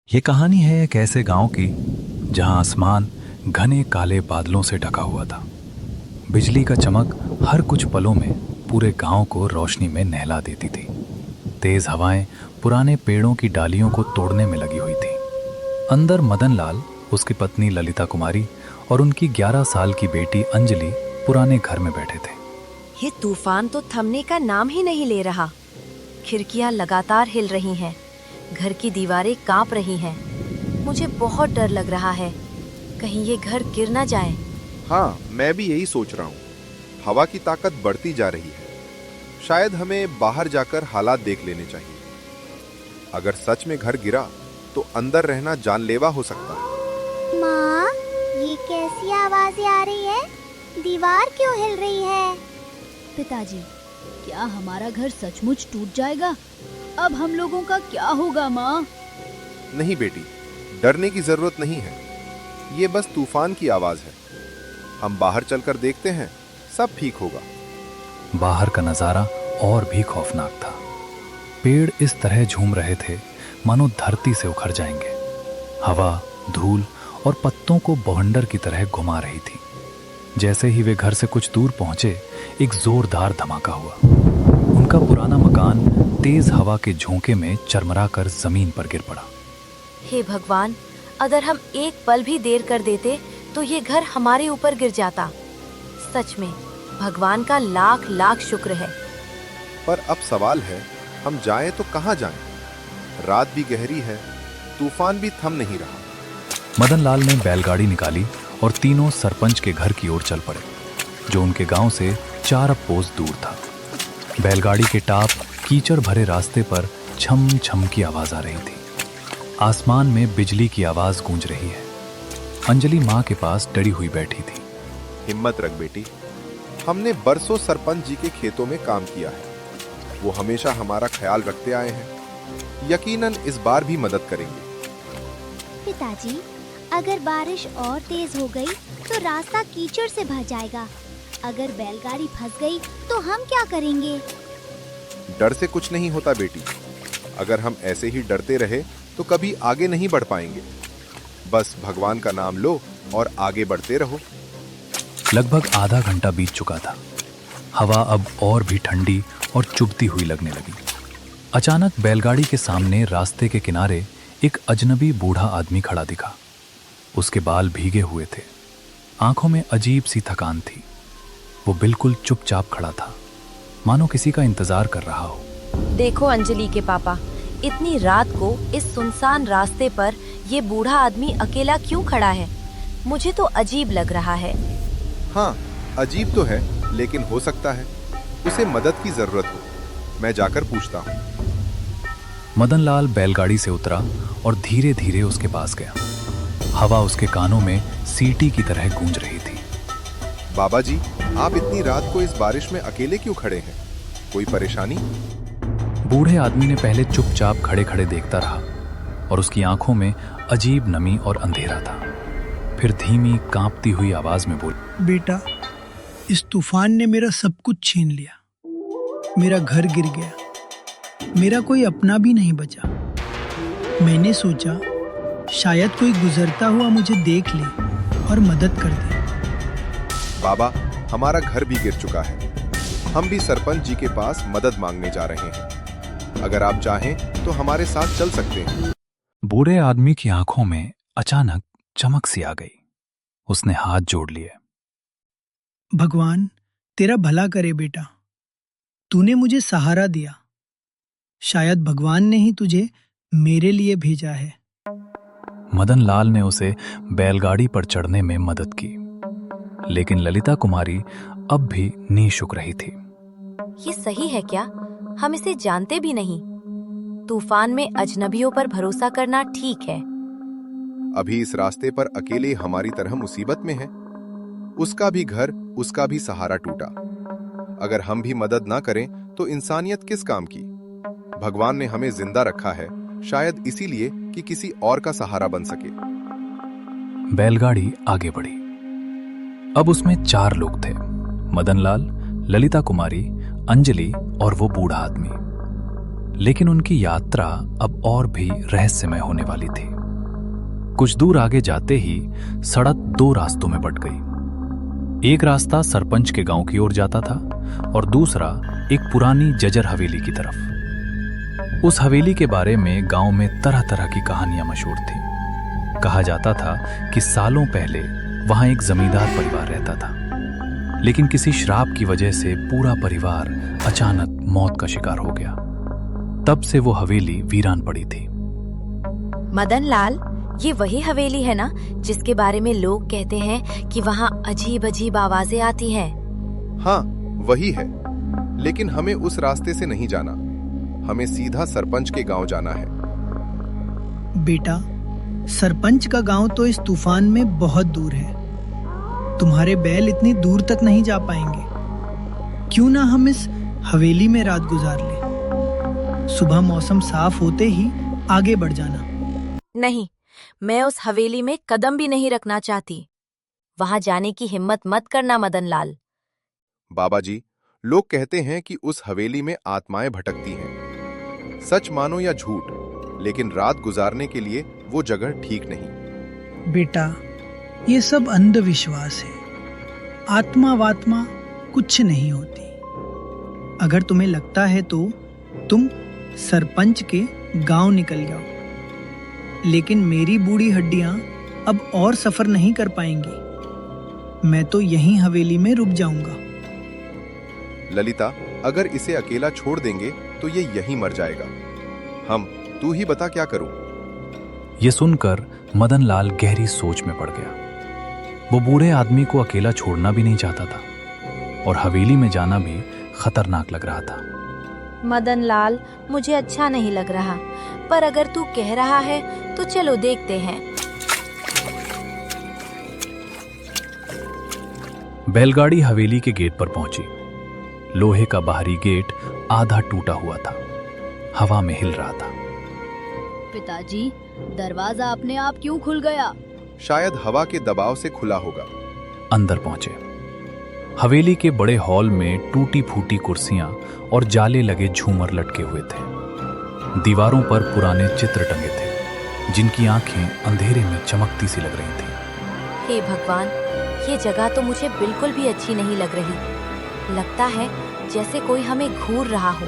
ये कहानी है एक ऐसे गांव की जहां आसमान घने काले बादलों से ढका हुआ था। बिजली का चमक हर कुछ पलों में पूरे गांव को रोशनी में नहला देती थी। तेज हवाएं पुराने पेड़ों की डालियों को तोड़ने में लगी हुई थी। अंदर मदन लाल, उसकी पत्नी ललिता कुमारी और उनकी 11 साल की बेटी अंजलि पुराने घर में बैठे थे। ये तूफान तो थमने का नाम ही नहीं ले रहा। खिड़कियां लगातार हिल रही हैं, घर की दीवारें कांप रही हैं। मुझे बहुत डर लग रहा है, कहीं ये घर गिर ना जाए। हाँ, मैं भी यही सोच रहा हूँ। हवा की ताकत बढ़ती जा रही है। शायद हमें बाहर जाकर हालात देख लेने चाहिए। अगर सच में घर गिरा तो अंदर रहना जानलेवा हो सकता है। माँ, ये कैसी आवाजें आ रही है? दीवार क्यों हिल रही है? पिताजी, क्या हमारा घर सचमुच टूट जाएगा? अब हम लोगों का क्या होगा माँ? नहीं बेटी, डरने की जरूरत नहीं है। ये बस तूफान की आवाज है। हम बाहर चलकर देखते हैं, सब ठीक होगा। बाहर का नजारा और भी खौफनाक था। पेड़ इस तरह झूम रहे थे मानो धरती से उखड़ जाएंगे। हवा, धूल और पत्तों को बवंडर की तरह घुमा रही थी। जैसे ही वे घर से कुछ दूर पहुंचे, एक जोरदार धमाका हुआ। उनका पुराना मकान तेज हवा के झोंके में चरमरा कर जमीन पर गिर पड़ा। हे भगवान, अगर हम एक पल भी देर कर देते तो ये घर हमारे ऊपर गिर जाता। सच में भगवान का लाख लाख शुक्र है। पर अब सवाल है, हम जाएं तो कहाँ जाएं? रात भी गहरी है, तूफान भी थम नहीं रहा। मदन लाल ने बैलगाड़ी निकाली और तीनों सरपंच के घर की ओर चल पड़े, जो उनके गांव से 4 अपोस दूर था। बैलगाड़ी के टाप कीचड़ भरे रास्ते पर छम छम की आवाज आ रही थी। आसमान में बिजली की आवाज गूंज रही है। अंजलि माँ के पास डरी हुई बैठी थी। हिम्मत रख बेटी, हमने बरसों सरपंच जी के खेतों में काम किया है। वो हमेशा हमारा ख्याल रखते आए हैं। यकीनन इस बार भी मदद करेंगे। पिताजी, अगर बारिश और तेज हो गई तो रास्ता कीचड़ से भर जाएगा। अगर बैलगाड़ी फंस गई तो हम क्या करेंगे? डर से कुछ नहीं होता बेटी। अगर हम ऐसे ही डरते रहे तो कभी आगे नहीं बढ़ पाएंगे। बस भगवान का नाम लो और आगे बढ़ते रहो। लगभग आधा घंटा बीत चुका था। हवा अब और भी ठंडी और चुभती हुई लगने लगी। अचानक बैलगाड़ी के सामने रास्ते के किनारे एक अजनबी बूढ़ा आदमी खड़ा दिखा। उसके बाल भीगे हुए थे, आंखों में अजीब सी थकान थी। वो बिल्कुल चुपचाप खड़ा था, मानो किसी का इंतजार कर रहा हो। देखो अंजलि के पापा, इतनी रात को इस सुनसान रास्ते पर ये बूढ़ा आदमी अकेला क्यों खड़ा है? मुझे तो अजीब लग रहा है। हाँ, अजीब तो है, लेकिन हो सकता है उसे मदद की जरूरत हो। मैं जाकर पूछता हूँ। मदन लाल बैलगाड़ी से उतरा और धीरे धीरे उसके पास गया। हवा उसके कानों में सीटी की तरह गूंज रही थी। बाबा जी, आप इतनी रात को इस बारिश में अकेले क्यों खड़े हैं? कोई परेशानी? बूढ़े आदमी ने पहले चुपचाप खड़े खड़े देखता रहा और उसकी आंखों में अजीब नमी और अंधेरा था। फिर धीमी कांपती हुई आवाज में बोला, बेटा, इस तूफान ने मेरा सब कुछ छीन लिया। मेरा घर गिर गया, मेरा कोई अपना भी नहीं बचा। मैंने सोचा शायद कोई गुजरता हुआ मुझे देख ले और मदद कर दे। बाबा, हमारा घर भी गिर चुका है। हम भी सरपंच जी के पास मदद मांगने जा रहे हैं। अगर आप चाहें तो हमारे साथ चल सकते हैं। बूढ़े आदमी की आंखों में अचानक चमक सी आ गई। उसने हाथ जोड़ लिए। भगवान तेरा भला करे बेटा, तूने मुझे सहारा दिया। शायद भगवान ने ही तुझे मेरे लिए भेजा है। मदन लाल ने उसे बैलगाड़ी पर चढ़ने में मदद की, लेकिन ललिता कुमारी अब भी निशुक रही थी। ये सही है क्या? हम इसे जानते भी नहीं। तूफान में अजनबियों पर भरोसा करना ठीक है। अभी इस रास्ते पर अकेले हमारी तरह मुसीबत में है। उसका भी घर, उसका भी सहारा टूटा। अगर हम भी मदद ना करें तो इंसानियत किस काम की? भगवान ने हमें जिंदा रखा है, शायद इसीलिए कि किसी और का सहारा बन सके। बैलगाड़ी आगे बढ़ी। अब उसमें 4 लोग थे, मदन लाल, ललिता कुमारी, अंजलि और वो बूढ़ा आदमी। लेकिन उनकी यात्रा अब और भी रहस्यमय होने वाली थी। कुछ दूर आगे जाते ही सड़क दो रास्तों में बंट गई। एक रास्ता सरपंच के गांव की ओर जाता था और दूसरा एक पुरानी जजर हवेली की तरफ। उस हवेली के बारे में गांव में तरह तरह की कहानियां मशहूर थी। कहा जाता था कि सालों पहले वहां एक जमींदार परिवार रहता था, लेकिन किसी श्राप की वजह से पूरा परिवार अचानक मौत का शिकार हो गया। तब से वो हवेली वीरान पड़ी थी। मदन लाल, ये वही हवेली है ना जिसके बारे में लोग कहते हैं कि वहाँ अजीब अजीब आवाजें आती हैं? हाँ, वही है। लेकिन हमें उस रास्ते से नहीं जाना। हमें सीधा सरपंच के गांव जाना है। बेटा, सरपंच का गांव तो इस तूफान में बहुत दूर है। तुम्हारे बैल इतनी दूर तक नहीं जा पाएंगे। क्यों ना हम इस हवेली में रात गुजार लें। सुबह मौसम साफ होते ही आगे बढ़ जाना। नहीं, मैं उस हवेली में कदम भी नहीं रखना चाहती। वहां जाने की हिम्मत मत करना मदन लाल। बाबा जी, लोग कहते हैं कि उस हवेली में आत्माएं भटकती हैं। सच मानो या झूठ, लेकिन रात गुजारने के लिए वो जगह ठीक नहीं। बेटा, ये सब अंधविश्वास है। आत्मा वात्मा कुछ नहीं होती। अगर तुम्हें लगता है तो तुम सरपंच के गांव निकल जाओ, लेकिन मेरी बूढ़ी हड्डियां अब और सफर नहीं कर पाएंगी। मैं तो यहीं हवेली में रुक जाऊंगा। ललिता, अगर इसे अकेला छोड़ देंगे तो ये यहीं मर जाएगा। तू ही बता क्या करूं? ये सुनकर मदन लाल गहरी सोच में पड़ गया। वो बूढ़े आदमी को अकेला छोड़ना भी नहीं चाहता था और हवेली में जाना भी खतरनाक लग रहा था। मदन लाल, मुझे अच्छा नहीं लग रहा, पर अगर तू कह रहा है तो चलो देखते हैं। बैलगाड़ी हवेली के गेट पर पहुंची। लोहे का बाहरी गेट आधा टूटा हुआ था, हवा में हिल रहा था। पिताजी, दरवाजा अपने आप क्यों खुल गया? शायद हवा के दबाव से खुला होगा। अंदर पहुंचे। हवेली के बड़े हॉल में टूटी फूटी कुर्सियां और जाले लगे झूमर लटके हुए थे। दीवारों पर पुराने चित्र टंगे थे, जिनकी आंखें अंधेरे में चमकती सी लग रही थी। हे भगवान, ये जगह तो मुझे बिल्कुल भी अच्छी नहीं लग रही। लगता है जैसे कोई हमें घूर रहा हो।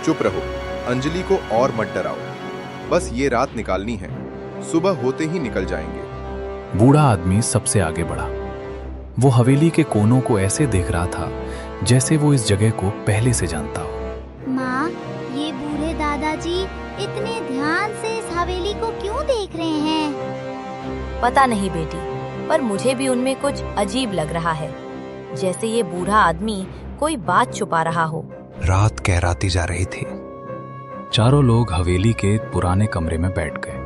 चुप रहो, अंजलि को और मत डराओ। बस ये रात निकालनी है, सुबह होते ही निकल जाएंगे। बूढ़ा आदमी सबसे आगे बढ़ा। वो हवेली के कोनों को ऐसे देख रहा था जैसे वो इस जगह को पहले से जानता हो। माँ, ये बूढ़े दादाजी इतने ध्यान से इस हवेली को क्यों देख रहे हैं? पता नहीं बेटी, पर मुझे भी उनमें कुछ अजीब लग रहा है, जैसे ये बूढ़ा आदमी कोई बात छुपा रहा हो। रात कहराती जा रही थी। चारों लोग हवेली के पुराने कमरे में बैठ गए।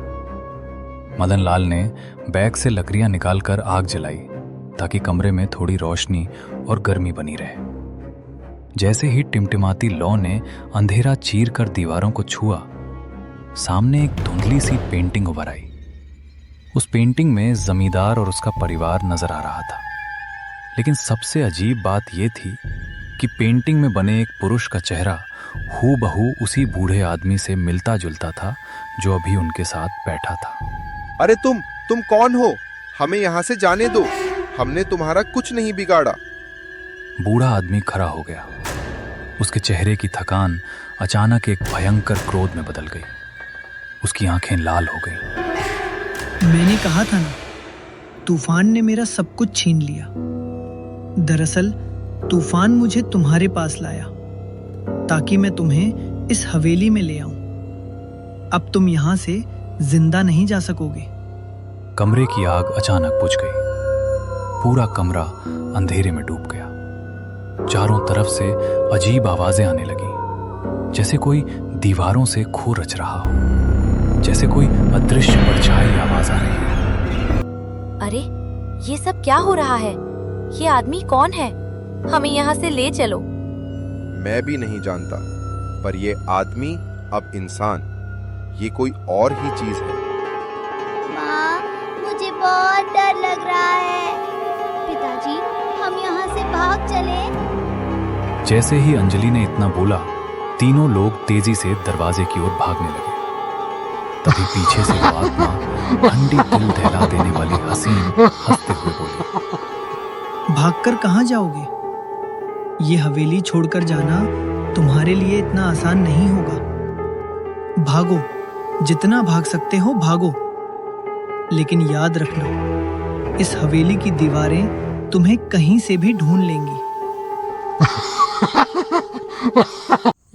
मदन लाल ने बैग से लकड़ियां निकालकर आग जलाई ताकि कमरे में थोड़ी रोशनी और गर्मी बनी रहे। जैसे ही टिमटिमाती लौ ने अंधेरा चीर कर दीवारों को छुआ, सामने एक धुंधली सी पेंटिंग उभर आई। उस पेंटिंग में जमींदार और उसका परिवार नजर आ रहा था, लेकिन सबसे अजीब बात यह थी कि पेंटिंग में बने एक पुरुष का चेहरा हूबहू उसी बूढ़े आदमी से मिलता जुलता था जो अभी उनके साथ बैठा था। अरे तुम कौन हो? हमें यहाँ से जाने दो। हमने तुम्हारा कुछ नहीं बिगाड़ा। बूढ़ा आदमी खड़ा हो गया। उसके चेहरे की थकान अचानक एक भयंकर क्रोध में बदल गई। उसकी आंखें लाल हो गईं। मैंने कहा था ना, तूफान ने मेरा सब कुछ छीन लिया। दरअसल तूफान मुझे तुम्हारे पास लाया ताकि मैं तुम्हें इस हवेली में ले आऊं। अब तुम यहां से जिंदा नहीं जा सकोगे। कमरे की आग अचानक बुझ गई। पूरा कमरा अंधेरे में डूब गया। चारों तरफ से अजीब आवाजें आने लगी, जैसे कोई दीवारों से खो रच रहा हो, जैसे कोई अदृश्य परछाई आवाज आ रही है। अरे, ये सब क्या हो रहा है? ये आदमी कौन है? हमें यहाँ से ले चलो। मैं भी नहीं जानता, पर ये आदमी अब इंसान, ये कोई और ही चीज है। माँ, मुझे बहुत डर लग रहा है। पिताजी, हम यहाँ से भाग चले। जैसे ही अंजलि ने इतना बोला, तीनों लोग तेजी से दरवाजे की ओर भागने लगे। तभी पीछे से वो आत्मा ठंडी दिल दहला देने वाली हसीन हंसते हुए बोली, भागकर कहाँ जाओगे? ये हवेली छोड़कर जाना तुम्हारे लिए इतना आसान नहीं होगा। भागो, जितना भाग सकते हो भागो, लेकिन याद रखना, इस हवेली की दीवारें तुम्हें कहीं से भी ढूंढ लेंगी।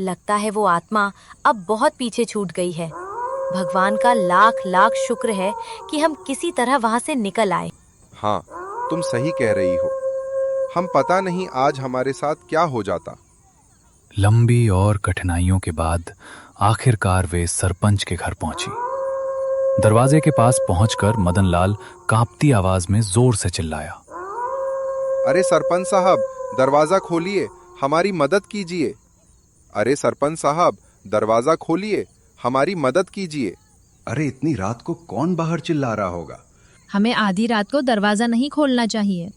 लगता है वो आत्मा अब बहुत पीछे छूट गई है। भगवान का लाख लाख शुक्र है कि हम किसी तरह वहां से निकल आए। हाँ, तुम सही कह रही हो। हम पता नहीं आज हमारे साथ क्या हो जाता। लंबी और कठिनाइयों के बाद आखिरकार वे सरपंच के घर पहुंची। दरवाजे के पास पहुंचकर मदनलाल कांपती आवाज में जोर से चिल्लाया, अरे सरपंच साहब, दरवाजा खोलिए, हमारी मदद कीजिए। अरे सरपंच साहब, दरवाजा खोलिए, हमारी मदद कीजिए। अरे इतनी रात को कौन बाहर चिल्ला रहा होगा? हमें आधी रात को दरवाजा नहीं खोलना चाहिए।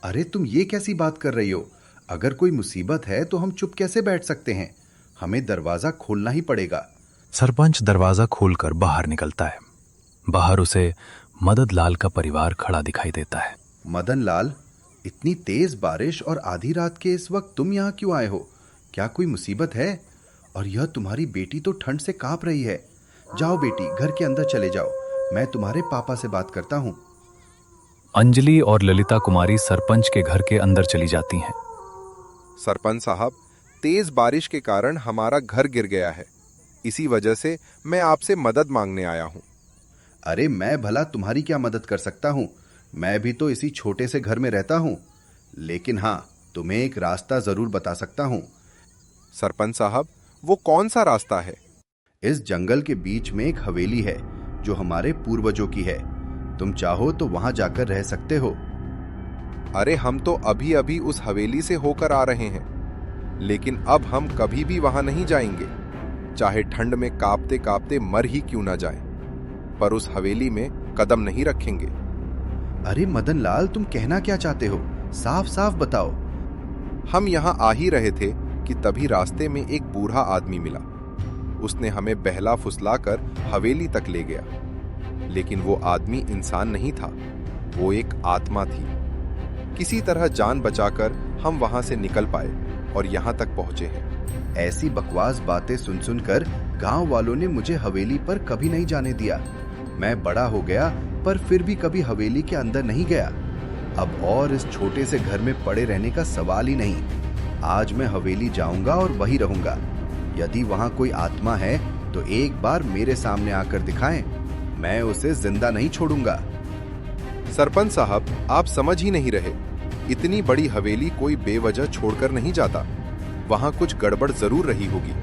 अरे तुम ये कैसी बात कर रही हो? अगर कोई मुसीबत है तो हम चुप कैसे बैठ सकते हैं? हमें दरवाजा खोलना ही पड़ेगा। सरपंच दरवाजा खोलकर बाहर निकलता है। बाहर उसे मदनलाल का परिवार खड़ा दिखाई देता है। मदनलाल, इतनी तेज बारिश और आधी रात के इस वक्त तुम यहाँ क्यों आए हो? क्या कोई मुसीबत है? और यह तुम्हारी बेटी तो ठंड से कांप रही है। जाओ बेटी, घर के अंदर चले जाओ, मैं तुम्हारे पापा से बात करता हूँ। अंजलि और ललिता कुमारी सरपंच के घर के अंदर चली जाती हैं। सरपंच साहब, तेज बारिश के कारण हमारा घर गिर गया है। इसी वजह से मैं आपसे मदद मांगने आया हूँ। अरे मैं भला तुम्हारी क्या मदद कर सकता हूँ? मैं भी तो इसी छोटे से घर में रहता हूँ। लेकिन हाँ, तुम्हें एक रास्ता जरूर बता सकता हूँ। सरपंच साहब, वो कौन सा रास्ता है? इस जंगल के बीच में एक हवेली है जो हमारे पूर्वजों की है। तुम चाहो तो वहां जाकर रह सकते हो। अरे हम तो अभी अभी उस हवेली से होकर आ रहे हैं, लेकिन अब हम कभी भी वहां नहीं जाएंगे, चाहे ठंड में कांपते कांपते मर ही क्यों ना जाए, पर उस हवेली में कदम नहीं रखेंगे। अरे मदनलाल, तुम कहना क्या चाहते हो? साफ साफ बताओ। हम यहां आ ही रहे थे कि तभी रास्ते में एक बूढ़ा आदमी मिला। उसने हमें बहला फुसलाकर हवेली तक ले गया, लेकिन वो आदमी इंसान नहीं था, वो एक आत्मा थी। किसी तरह जान बचाकर हम वहां से निकल पाए और यहां तक पहुंचे हैं। ऐसी बकवास बातें सुन सुनकर गांव वालों ने मुझे हवेली पर कभी नहीं जाने दिया। मैं बड़ा हो गया पर फिर भी कभी हवेली के अंदर नहीं गया। अब और इस छोटे से घर में पड़े रहने का सवाल ही नहीं। आज मैं हवेली जाऊंगा और वहीं रहूंगा। यदि वहां कोई आत्मा है तो एक बार मेरे सामने आकर दिखाएं, मैं उसे जिंदा नहीं छोड़ूंगा। सरपंच साहब, आप समझ ही नहीं रहे। इतनी बड़ी हवेली कोई बेवजह छोड़कर नहीं जाता। वहां कुछ गड़बड़ जरूर रही होगी।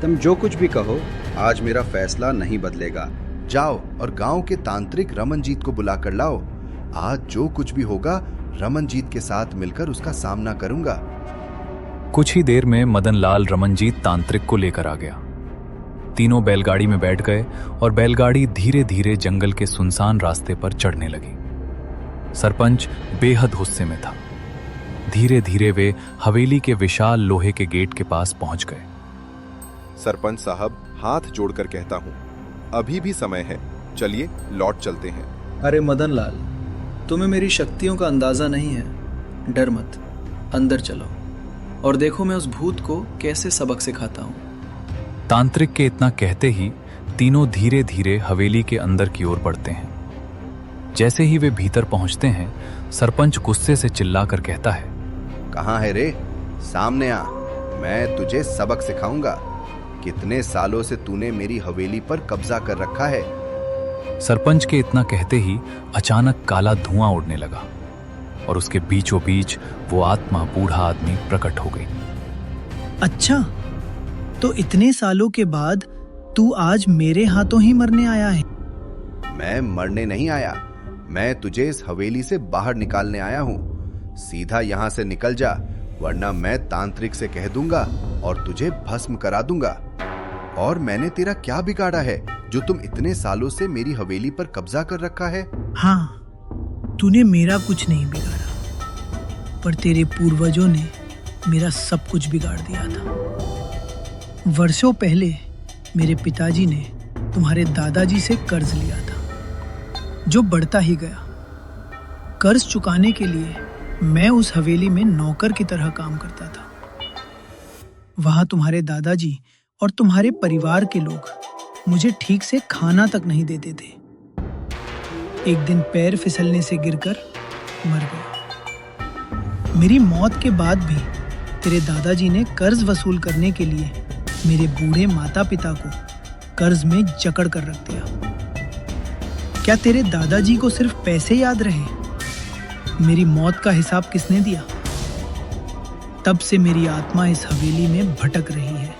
तुम जो कुछ भी कहो, आज मेरा फैसला नहीं बदलेगा। जाओ और गांव के तांत्रिक रमनजीत को बुला कर लाओ। आज जो कुछ भी होगा, रमनजीत के साथ मिलकर उसका सामना करूंगा। कुछ ही देर में मदनलाल रमनजीत तांत्रिक को लेकर आ गया। तीनों बैलगाड़ी में बैठ गए और बैलगाड़ी धीरे धीरे जंगल के सुनसान रास्ते पर चढ़ने लगी। सरपंच बेहद गुस्से में था। धीरे धीरे वे हवेली के विशाल लोहे के गेट के पास पहुंच गए। सरपंच साहब, हाथ जोड़कर कहता हूं, अभी भी समय है, चलिए लौट चलते हैं। अरे मदनलाल, तुम्हें मेरी शक्तियों का अंदाजा नहीं है। डर मत, अंदर चलो और देखो मैं उस भूत को कैसे सबक सिखाता हूं। तांत्रिक के इतना कहते ही तीनों धीरे धीरे हवेली के अंदर की ओर बढ़ते हैं। जैसे ही वे भीतर पहुंचते हैं, सरपंच गुस्से से चिल्लाकर कहता है, कहाँ है रे? सामने आ, मैं तुझे सबक सिखाऊंगा। कितने सालों से तूने मेरी हवेली पर कब्जा कर रखा है? सरपंच के इतना कहते ही अचानक काला धुआं उड़ने लगा और उसके बीचों बीच वो आत्मा बूढ़ा आदमी प्रकट हो गई। अच्छा, तो इतने सालों के बाद तू आज मेरे हाथों ही मरने आया है? मैं मरने नहीं आया, मैं तुझे इस हवेली से बाहर निकालने आया हूँ। सीधा यहाँ से निकल जा, वरना मैं तांत्रिक से कह दूंगा और तुझे भस्म करा दूंगा। और मैंने तेरा क्या बिगाड़ा है जो तुम इतने सालों से मेरी हवेली पर कब्जा कर रखा है? हाँ, तूने मेरा कुछ नहीं बिगाड़ा, पर तेरे पूर्वजों ने मेरा सब कुछ बिगाड़ दिया था। वर्षों पहले मेरे पिताजी ने तुम्हारे दादाजी से कर्ज लिया था, जो बढ़ता ही गया। कर्ज चुकाने के लिए मैं उस हवेली में नौकर की तरह काम करता था। वहां तुम्हारे दादाजी और तुम्हारे परिवार के लोग मुझे ठीक से खाना तक नहीं देते थे। एक दिन पैर फिसलने से गिरकर मर गया। मेरी मौत के बाद भी तेरे दादाजी ने कर्ज वसूल करने के लिए मेरे बूढ़े माता पिता को कर्ज में जकड़ कर रख दिया। क्या तेरे दादाजी को सिर्फ पैसे याद रहे? मेरी मौत का हिसाब किसने दिया? तब से मेरी आत्मा इस हवेली में भटक रही है।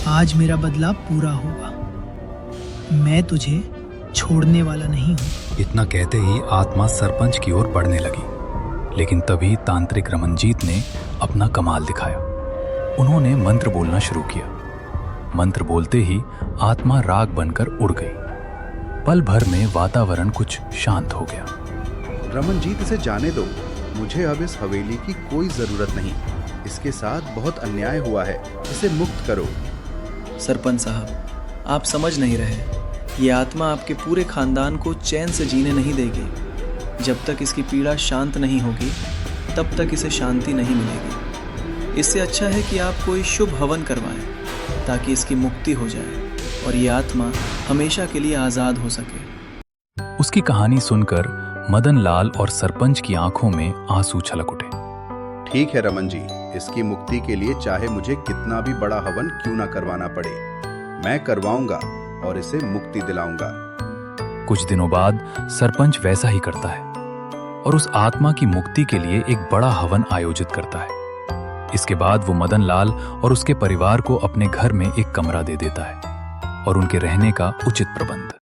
आज मेरा बदला पूरा होगा। मैं तुझे छोड़ने वाला नहीं हूं। इतना कहते ही आत्मा सरपंच की ओर बढ़ने लगी, लेकिन तभी तांत्रिक रमनजीत ने अपना कमाल दिखाया। उन्होंने मंत्र बोलना शुरू किया। मंत्र बोलते ही आत्मा राग बनकर उड़ गई। पल भर में वातावरण कुछ शांत हो गया। रमनजीत, इसे जाने दो। मुझे अब इस हवेली की कोई जरूरत नहीं। इसके साथ बहुत अन्याय हुआ है। इसे मुक्त करो। सरपंच साहब, आप समझ नहीं रहे। ये आत्मा आपके पूरे खानदान को चैन से जीने नहीं देगी। जब तक इसकी पीड़ा शांत नहीं होगी, तब तक इसे शांति नहीं मिलेगी। इससे अच्छा है कि आप कोई शुभ हवन करवाएं, ताकि इसकी मुक्ति हो जाए और ये आत्मा हमेशा के लिए आजाद हो सके। उसकी कहानी सुनकर मदन लाल और सरपंच की आंखों में आंसू छलक उठे। ठीक है रमन जी, इसकी मुक्ति के लिए चाहे मुझे कितना भी बड़ा हवन क्यों ना करवाना पड़े, मैं करवाऊंगा और इसे मुक्ति दिलाऊंगा। कुछ दिनों बाद सरपंच वैसा ही करता है और उस आत्मा की मुक्ति के लिए एक बड़ा हवन आयोजित करता है। इसके बाद वो मदन लाल और उसके परिवार को अपने घर में एक कमरा दे देता है और उनके रहने का उचित प्रबंध।